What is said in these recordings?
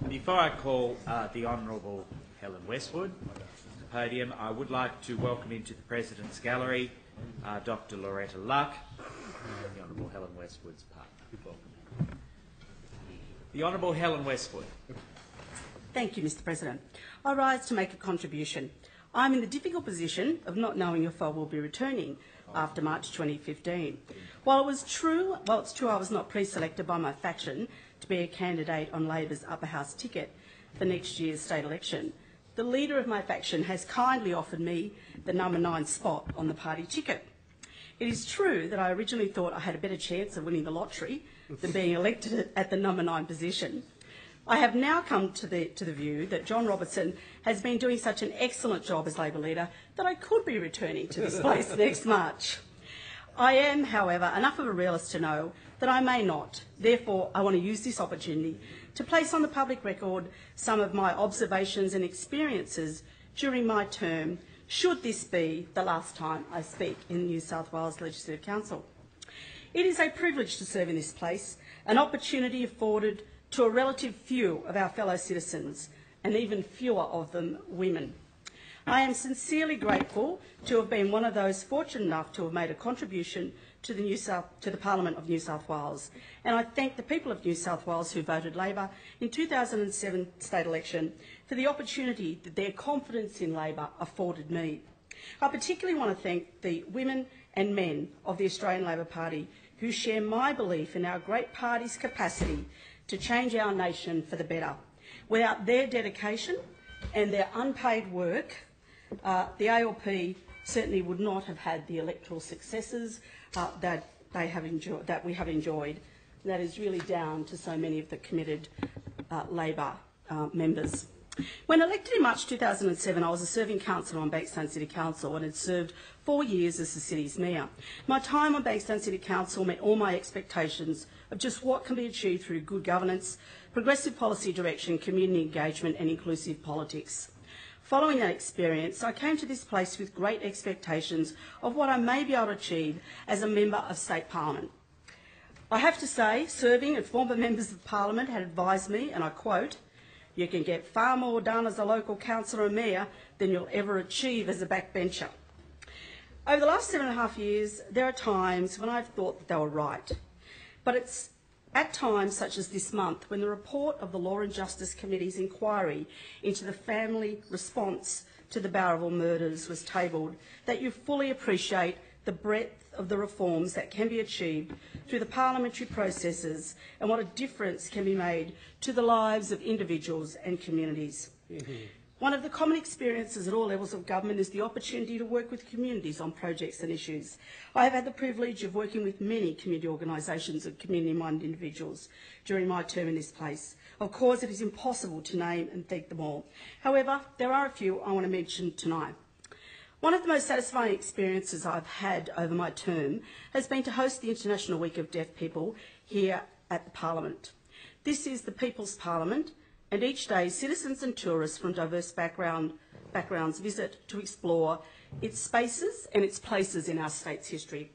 Before I call the Honourable Helen Westwood to the podium, I would like to welcome into the President's Gallery Dr. Loretta Luck, the Honourable Helen Westwood's partner. The Honourable Helen Westwood. Thank you, Mr. President. I rise to make a contribution. I'm in the difficult position of not knowing if I will be returning after March 2015. While it's true I was not pre-selected by my faction to be a candidate on Labor's upper house ticket for next year's state election, the leader of my faction has kindly offered me the number 9 spot on the party ticket. It is true that I originally thought I had a better chance of winning the lottery than being elected at the number 9 position. I have now come to the view that John Robertson has been doing such an excellent job as Labor leader that I could be returning to this place next March. I am, however, enough of a realist to know that I may not. Therefore, I want to use this opportunity to place on the public record some of my observations and experiences during my term, should this be the last time I speak in the New South Wales Legislative Council. It is a privilege to serve in this place, an opportunity afforded to a relative few of our fellow citizens, and even fewer of them women. I am sincerely grateful to have been one of those fortunate enough to have made a contribution to the Parliament of New South Wales, and I thank the people of New South Wales who voted Labor in 2007 state election for the opportunity that their confidence in Labor afforded me. I particularly want to thank the women and men of the Australian Labor Party who share my belief in our great party's capacity to change our nation for the better. Without their dedication and their unpaid work, the ALP certainly would not have had the electoral successes that we have enjoyed. That is really down to so many of the committed Labor members. When elected in March 2007, I was a serving councillor on Bankstown City Council and had served 4 years as the city's mayor. My time on Bankstown City Council met all my expectations of just what can be achieved through good governance, progressive policy direction, community engagement and inclusive politics. Following that experience, I came to this place with great expectations of what I may be able to achieve as a member of State Parliament. I have to say, serving and former members of Parliament had advised me, and I quote, "You can get far more done as a local councillor and mayor than you'll ever achieve as a backbencher." Over the last 7.5 years, there are times when I've thought that they were right. But it's at times such as this month, when the report of the Law and Justice Committee's inquiry into the family response to the Bowraville murders was tabled, that you fully appreciate the breadth of the reforms that can be achieved through the parliamentary processes and what a difference can be made to the lives of individuals and communities. One of the common experiences at all levels of government is the opportunity to work with communities on projects and issues. I have had the privilege of working with many community organisations and community-minded individuals during my term in this place. Of course, it is impossible to name and thank them all. However, there are a few I want to mention tonight. One of the most satisfying experiences I've had over my term has been to host the International Week of Deaf People here at the Parliament. This is the People's Parliament, and each day citizens and tourists from diverse backgrounds visit to explore its spaces and its places in our state's history.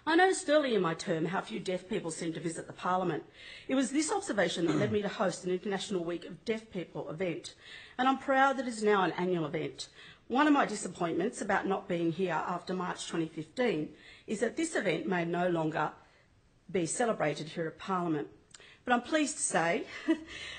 I noticed early in my term how few deaf people seem to visit the Parliament. It was this observation that led me to host an International Week of Deaf People event, and I'm proud that it is now an annual event. One of my disappointments about not being here after March 2015 is that this event may no longer be celebrated here at Parliament. But I'm pleased to say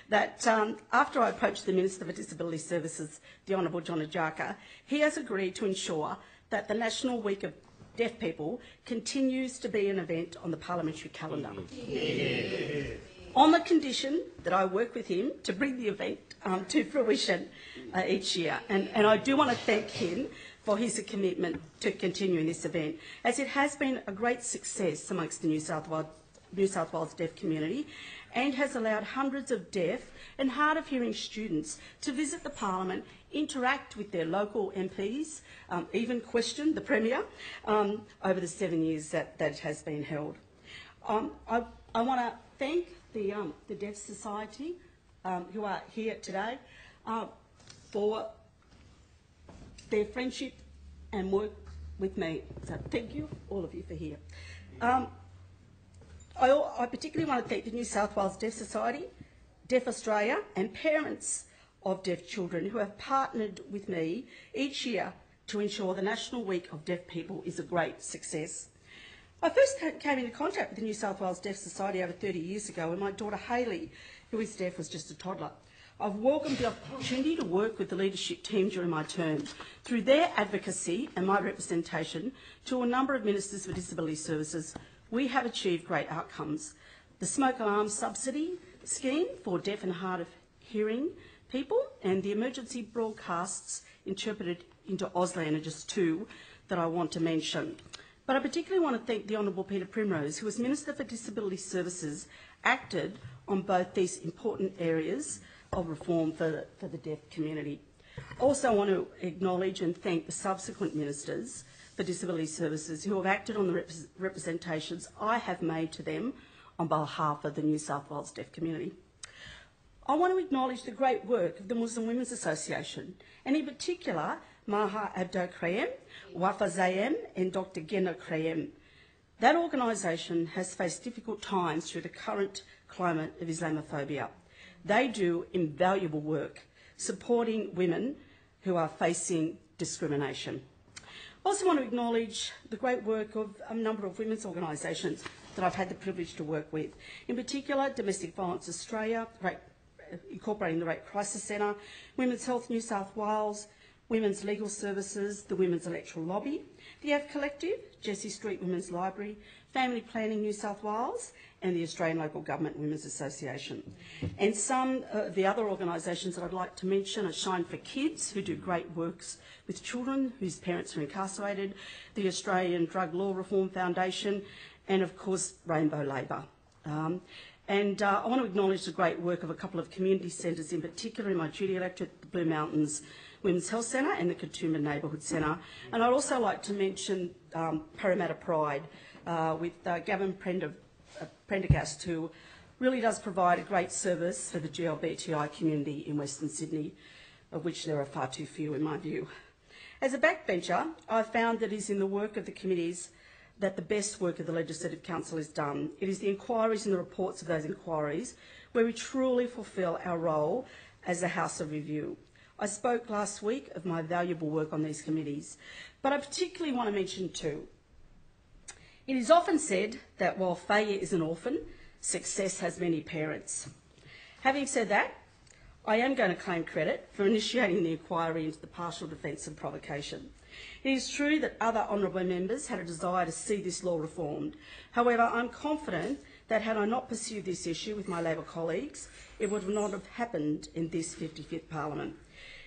that after I approached the Minister for Disability Services, the Honourable John Ajaka, he has agreed to ensure that the National Week of Deaf People continues to be an event on the parliamentary calendar. Yeah. On the condition that I work with him to bring the event to fruition each year. And I do want to thank him for his commitment to continuing this event, as it has been a great success amongst the New South Wales deaf community and has allowed hundreds of deaf and hard of hearing students to visit the Parliament, interact with their local MPs, even question the Premier over the 7 years that it has been held. I want to thank the Deaf Society who are here today for their friendship and work with me. So thank you, all of you, for here. I particularly want to thank the New South Wales Deaf Society Deaf Australia and parents of deaf children who have partnered with me each year to ensure the National Week of Deaf People is a great success. I first came into contact with the New South Wales Deaf Society over 30 years ago when my daughter Hayley, who is deaf, was just a toddler. I've welcomed the opportunity to work with the leadership team during my term. Through their advocacy and my representation to a number of Ministers for Disability Services, we have achieved great outcomes. The smoke alarm subsidy scheme for deaf and hard of hearing people and the emergency broadcasts interpreted into Auslan are just two that I want to mention. But I particularly want to thank the Honourable Peter Primrose, who as Minister for Disability Services acted on both these important areas of reform for the deaf community. Also want to acknowledge and thank the subsequent Ministers for Disability Services who have acted on the representations I have made to them on behalf of the New South Wales deaf community. I want to acknowledge the great work of the Muslim Women's Association, and in particular Maha Abdo Krayem, Wafa Zayem and Dr Gena Krayem. That organisation has faced difficult times through the current climate of Islamophobia. They do invaluable work supporting women who are facing discrimination. I also want to acknowledge the great work of a number of women's organisations that I've had the privilege to work with. In particular, Domestic Violence Australia, incorporating the Rape Crisis Centre, Women's Health New South Wales, Women's Legal Services, the Women's Electoral Lobby, the AF Collective, Jessie Street Women's Library, Family Planning New South Wales, and the Australian Local Government Women's Association. And some of the other organisations that I'd like to mention are Shine for Kids, who do great works with children whose parents are incarcerated, the Australian Drug Law Reform Foundation, and of course Rainbow Labour. I want to acknowledge the great work of a couple of community centres, in particular in my duty electorate, the Blue Mountains Women's Health Centre and the Katoomba Neighbourhood Centre. And I'd also like to mention Parramatta Pride with Gavin Prendergast, who really does provide a great service for the GLBTI community in Western Sydney, of which there are far too few in my view. As a backbencher, I've found that it is in the work of the committees that the best work of the Legislative Council is done. It is the inquiries and the reports of those inquiries where we truly fulfil our role as a House of Review. I spoke last week of my valuable work on these committees, but I particularly want to mention two. It is often said that while failure is an orphan, success has many parents. Having said that, I am going to claim credit for initiating the inquiry into the partial defence and provocation. It is true that other honourable members had a desire to see this law reformed. However, I'm confident that had I not pursued this issue with my Labor colleagues, it would not have happened in this 55th Parliament.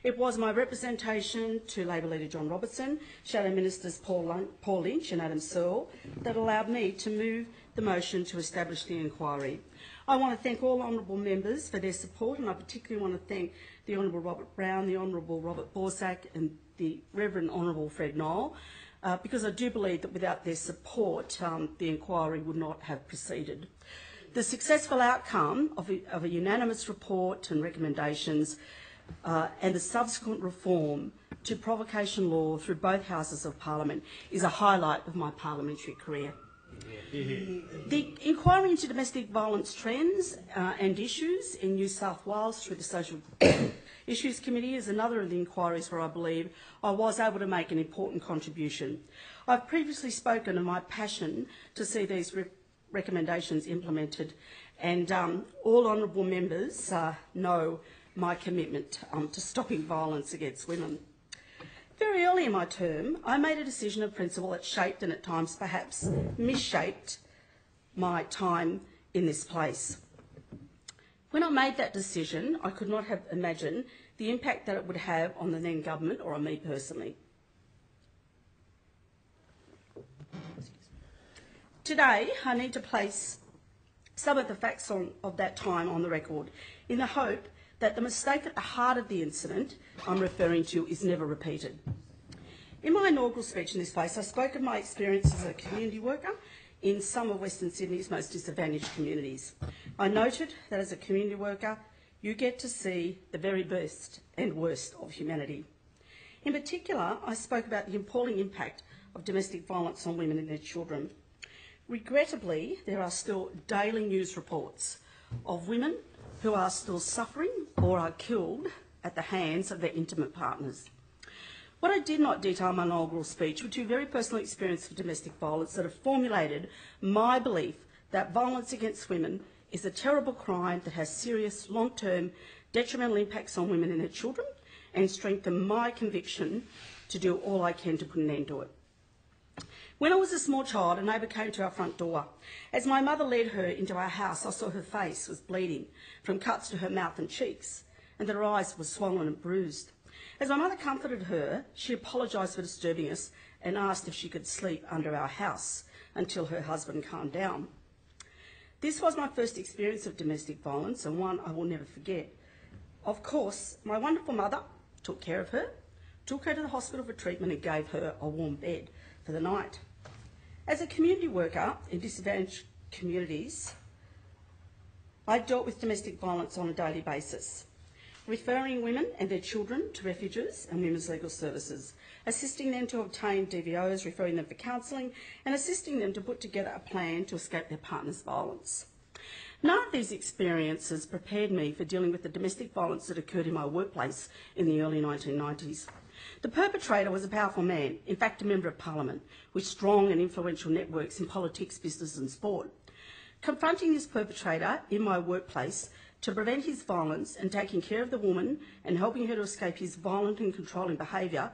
It was my representation to Labor leader John Robertson, Shadow Ministers Paul Lynch and Adam Searle that allowed me to move the motion to establish the inquiry. I want to thank all honourable members for their support, and I particularly want to thank the Honourable Robert Brown, the Honourable Robert Borsak and the Reverend Honourable Fred Knoll, because I do believe that without their support the inquiry would not have proceeded. The successful outcome of a unanimous report and recommendations and the subsequent reform to provocation law through both Houses of Parliament is a highlight of my parliamentary career. The inquiry into domestic violence trends and issues in New South Wales through the Social Issues Committee is another of the inquiries where I believe I was able to make an important contribution. I've previously spoken of my passion to see these recommendations implemented, and all honourable members know my commitment to stopping violence against women. Very early in my term, I made a decision of principle that shaped and at times perhaps misshaped my time in this place. When I made that decision, I could not have imagined the impact that it would have on the then government or on me personally. Today, I need to place some of the facts of that time on the record in the hope that the mistake at the heart of the incident I'm referring to is never repeated. In my inaugural speech in this place, I spoke of my experience as a community worker in some of Western Sydney's most disadvantaged communities. I noted that as a community worker, you get to see the very best and worst of humanity. In particular, I spoke about the appalling impact of domestic violence on women and their children. Regrettably, there are still daily news reports of women who are still suffering or are killed at the hands of their intimate partners. What I did not detail in my inaugural speech were two very personal experiences of domestic violence that have formulated my belief that violence against women is a terrible crime that has serious, long-term, detrimental impacts on women and their children, and strengthen my conviction to do all I can to put an end to it. When I was a small child, a neighbour came to our front door. As my mother led her into our house, I saw her face was bleeding from cuts to her mouth and cheeks, and that her eyes were swollen and bruised. As my mother comforted her, she apologised for disturbing us and asked if she could sleep under our house until her husband calmed down. This was my first experience of domestic violence, and one I will never forget. Of course, my wonderful mother took care of her, took her to the hospital for treatment and gave her a warm bed for the night. As a community worker in disadvantaged communities, I dealt with domestic violence on a daily basis, referring women and their children to refuges and women's legal services, assisting them to obtain DVOs, referring them for counselling, and assisting them to put together a plan to escape their partner's violence. None of these experiences prepared me for dealing with the domestic violence that occurred in my workplace in the early 1990s. The perpetrator was a powerful man, in fact a member of Parliament, with strong and influential networks in politics, business and sport. Confronting this perpetrator in my workplace to prevent his violence and taking care of the woman and helping her to escape his violent and controlling behaviour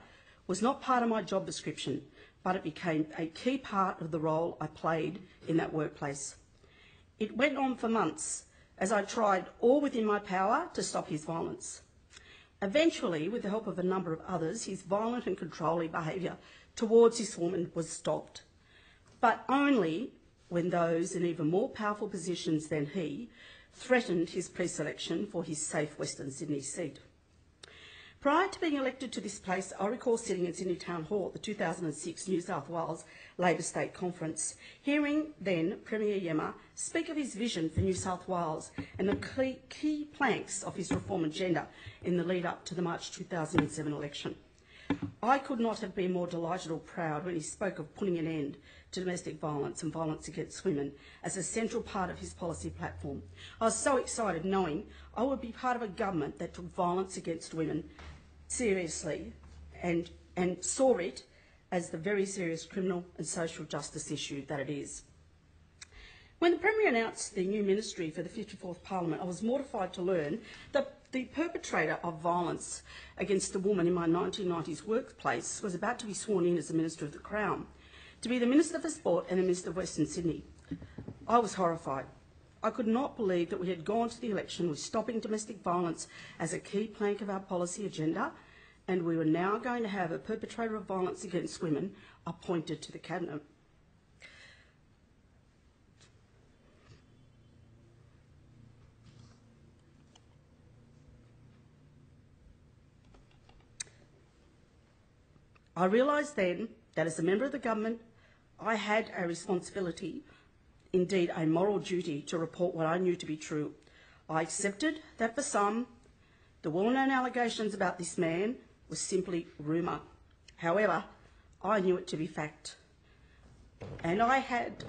was not part of my job description, but it became a key part of the role I played in that workplace. It went on for months as I tried all within my power to stop his violence. Eventually, with the help of a number of others, his violent and controlling behaviour towards this woman was stopped, but only when those in even more powerful positions than he threatened his pre-selection for his safe Western Sydney seat. Prior to being elected to this place, I recall sitting in Sydney Town Hall at the 2006 New South Wales Labor State Conference, hearing then Premier Yema speak of his vision for New South Wales and the key planks of his reform agenda in the lead up to the March 2007 election. I could not have been more delighted or proud when he spoke of putting an end to domestic violence and violence against women as a central part of his policy platform. I was so excited knowing I would be part of a government that took violence against women seriously and saw it as the very serious criminal and social justice issue that it is. When the Premier announced the new ministry for the 54th Parliament, I was mortified to learn that the perpetrator of violence against a woman in my 1990s workplace was about to be sworn in as the Minister of the Crown, to be the Minister for Sport and the Minister of Western Sydney. I was horrified. I could not believe that we had gone to the election with stopping domestic violence as a key plank of our policy agenda, and we were now going to have a perpetrator of violence against women appointed to the Cabinet. I realised then that as a member of the government, I had a responsibility, indeed a moral duty, to report what I knew to be true. I accepted that for some, the well-known allegations about this man was simply rumour. However, I knew it to be fact, and I had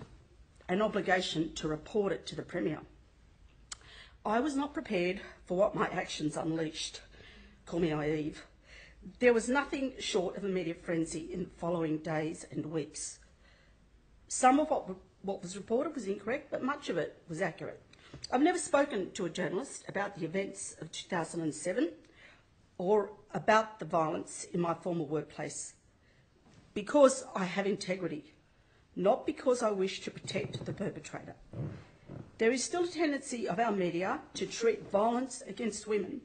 an obligation to report it to the Premier. I was not prepared for what my actions unleashed. Call me naive. There was nothing short of a media frenzy in the following days and weeks. Some of what was reported was incorrect, but much of it was accurate. I've never spoken to a journalist about the events of 2007 or about the violence in my former workplace because I have integrity, not because I wish to protect the perpetrator. There is still a tendency of our media to treat violence against women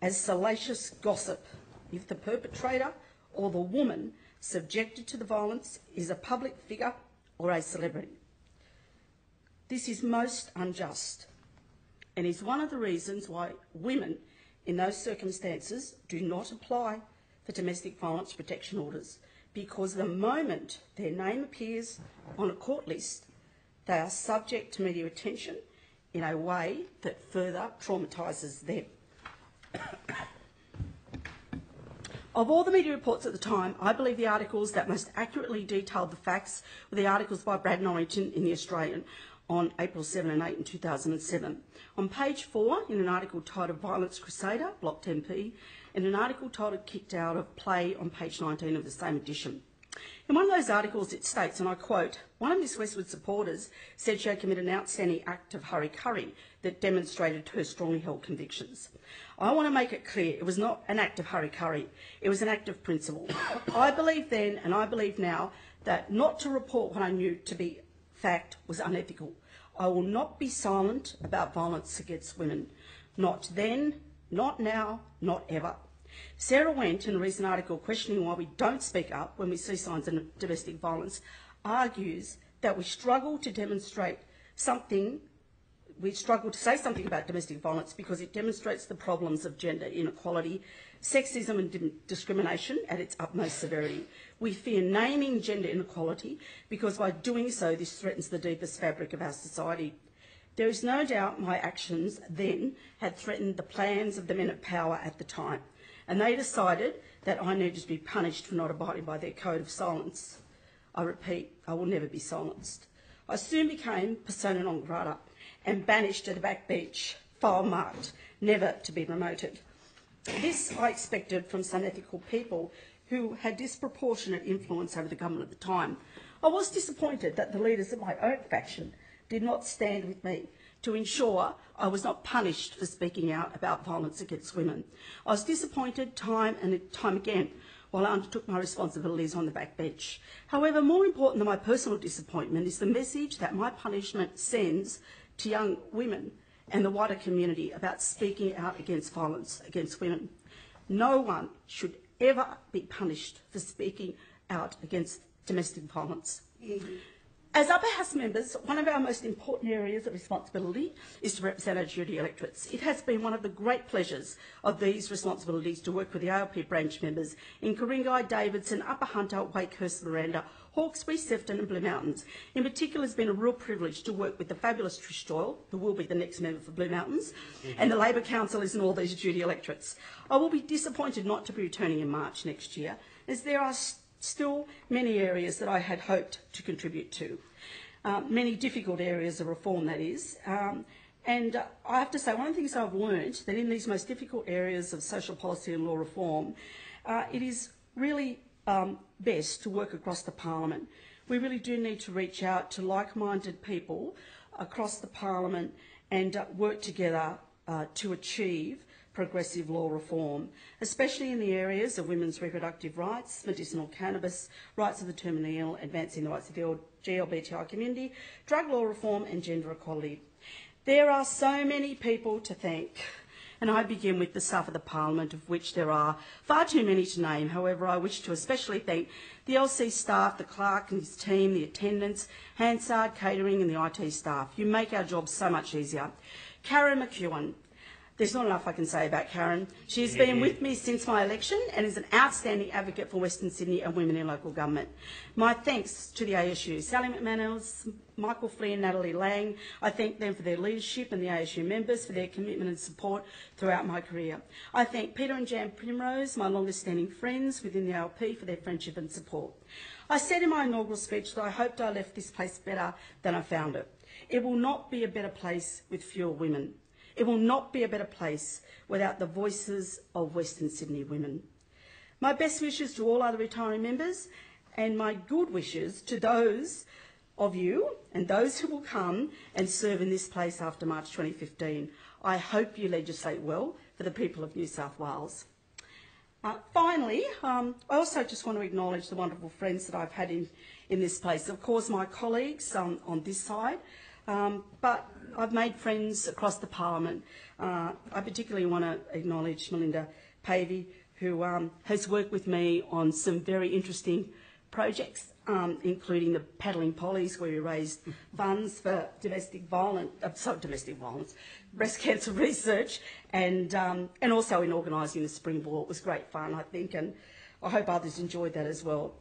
as salacious gossip if the perpetrator or the woman subjected to the violence is a public figure or a celebrity. This is most unjust and is one of the reasons why women in those circumstances do not apply for domestic violence protection orders, because the moment their name appears on a court list, they are subject to media attention in a way that further traumatises them. Of all the media reports at the time, I believe the articles that most accurately detailed the facts were the articles by Brad Norrington in The Australian on April 7 and 8 in 2007. On page 4, in an article titled Violence Crusader, Block 10p, and an article titled Kicked Out of Play on page 19 of the same edition. In one of those articles it states, and I quote, one of Miss Westwood's supporters said she had committed an outstanding act of hurry-curry that demonstrated her strongly held convictions. I want to make it clear it was not an act of hurry-curry, it was an act of principle. I believe then, and I believe now, that not to report what I knew to be fact was unethical. I will not be silent about violence against women. Not then, not now, not ever. Sarah Wendt, in a recent article questioning why we don't speak up when we see signs of domestic violence, argues that we struggle to say something about domestic violence because it demonstrates the problems of gender inequality, sexism and discrimination at its utmost severity. We fear naming gender inequality because by doing so this threatens the deepest fabric of our society. There is no doubt my actions then had threatened the plans of the men of power at the time, and they decided that I needed to be punished for not abiding by their code of silence. I repeat, I will never be silenced. I soon became persona non grata and banished to the back bench, file marked, never to be promoted. This I expected from some ethical people who had disproportionate influence over the government at the time. I was disappointed that the leaders of my own faction did not stand with me to ensure I was not punished for speaking out about violence against women. I was disappointed time and time again while I undertook my responsibilities on the backbench. However, more important than my personal disappointment is the message that my punishment sends to young women and the wider community about speaking out against violence against women. No one should ever be punished for speaking out against domestic violence. As upper house members, one of our most important areas of responsibility is to represent our duty electorates. It has been one of the great pleasures of these responsibilities to work with the ALP branch members in Ku-ring-gai, Davidson, Upper Hunter, Wakehurst, Miranda, Hawkesbury, Sefton and Blue Mountains. In particular, it's been a real privilege to work with the fabulous Trish Doyle, who will be the next member for Blue Mountains, and the Labor councillors in all these duty electorates. I will be disappointed not to be returning in March next year, as there are still many areas that I had hoped to contribute to. Many difficult areas of reform, that is. And I have to say, one of the things I've learned, that in these most difficult areas of social policy and law reform, it is really best to work across the parliament. We really do need to reach out to like-minded people across the parliament and work together to achieve progressive law reform, especially in the areas of women's reproductive rights, medicinal cannabis, rights of the terminally ill, advancing the rights of the GLBTI community, drug law reform and gender equality. There are so many people to thank, and I begin with the staff of the Parliament, of which there are far too many to name. However, I wish to especially thank the LC staff, the clerk and his team, the attendants, Hansard, catering and the IT staff. You make our job so much easier. Karen McEwen. There's not enough I can say about Karen. She's been with me since my election and is an outstanding advocate for Western Sydney and women in local government. My thanks to the ASU, Sally McManus, Michael Flynn, Natalie Lang. I thank them for their leadership and the ASU members for their commitment and support throughout my career. I thank Peter and Jan Primrose, my longest standing friends within the ALP, for their friendship and support. I said in my inaugural speech that I hoped I left this place better than I found it. It will not be a better place with fewer women. It will not be a better place without the voices of Western Sydney women. My best wishes to all other retiring members and my good wishes to those of you and those who will come and serve in this place after March 2015. I hope you legislate well for the people of New South Wales. Finally, I also just want to acknowledge the wonderful friends that I've had in this place. Of course, my colleagues on this side, but I've made friends across the Parliament. I particularly want to acknowledge Melinda Pavey, who has worked with me on some very interesting projects, including the Paddling Pollies, where we raised funds for breast cancer research, and also in organising the Spring Ball. It was great fun, I think, and I hope others enjoyed that as well.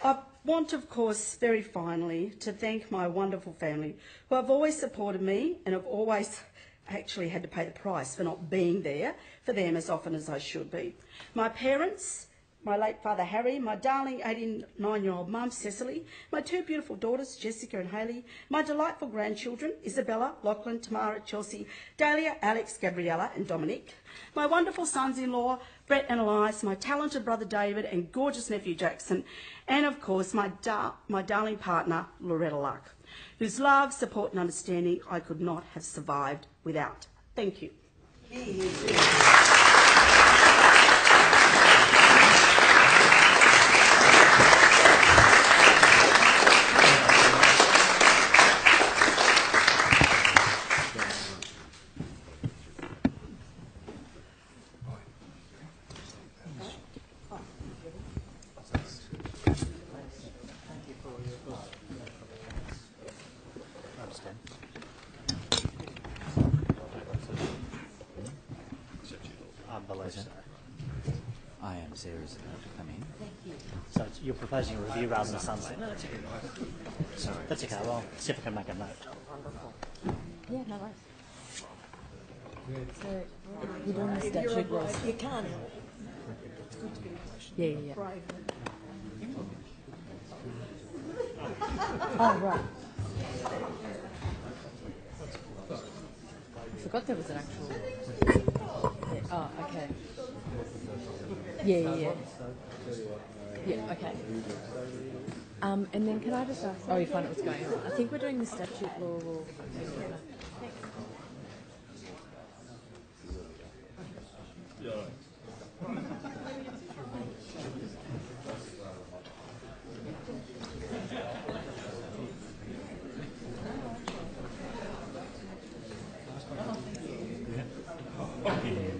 I want, of course, very finally, to thank my wonderful family, who have always supported me and have always actually had to pay the price for not being there for them as often as I should be. My parents, my late father Harry, my darling 89-year-old mum Cecily, my two beautiful daughters Jessica and Hayley, my delightful grandchildren Isabella, Lachlan, Tamara, Chelsea, Dahlia, Alex, Gabriella and Dominic, my wonderful sons-in-law Brett and Elias, my talented brother David and gorgeous nephew Jackson, and of course my darling partner Loretta Luck, whose love, support and understanding I could not have survived without. Thank you. I am Sarah's about to come in. Thank you. So you're proposing a review rather than a sunset? No, that's okay. Sorry. That's okay. Well, see if I can make a note. Wonderful. Yeah, no worries. So, you're doing the statute laws. You can't. Yeah, yeah, yeah. Oh, right. I forgot there was an actual... Yeah. Oh, okay. Yeah, yeah, yeah. Yeah, okay. And then can I just ask... Oh, you find out what's going on? I think we're doing the statute law...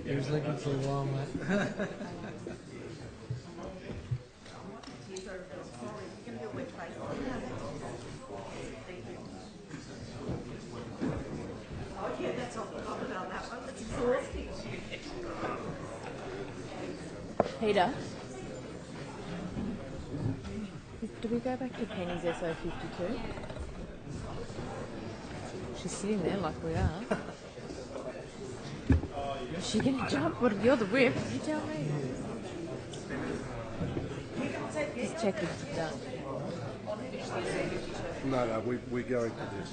He was looking for a while, mate. Peter? Do we go back to Penny's SO52? She's sitting there like we are. Is she going to jump? What, you're the whip. You tell me. Just check if it's done. No, we're going to this.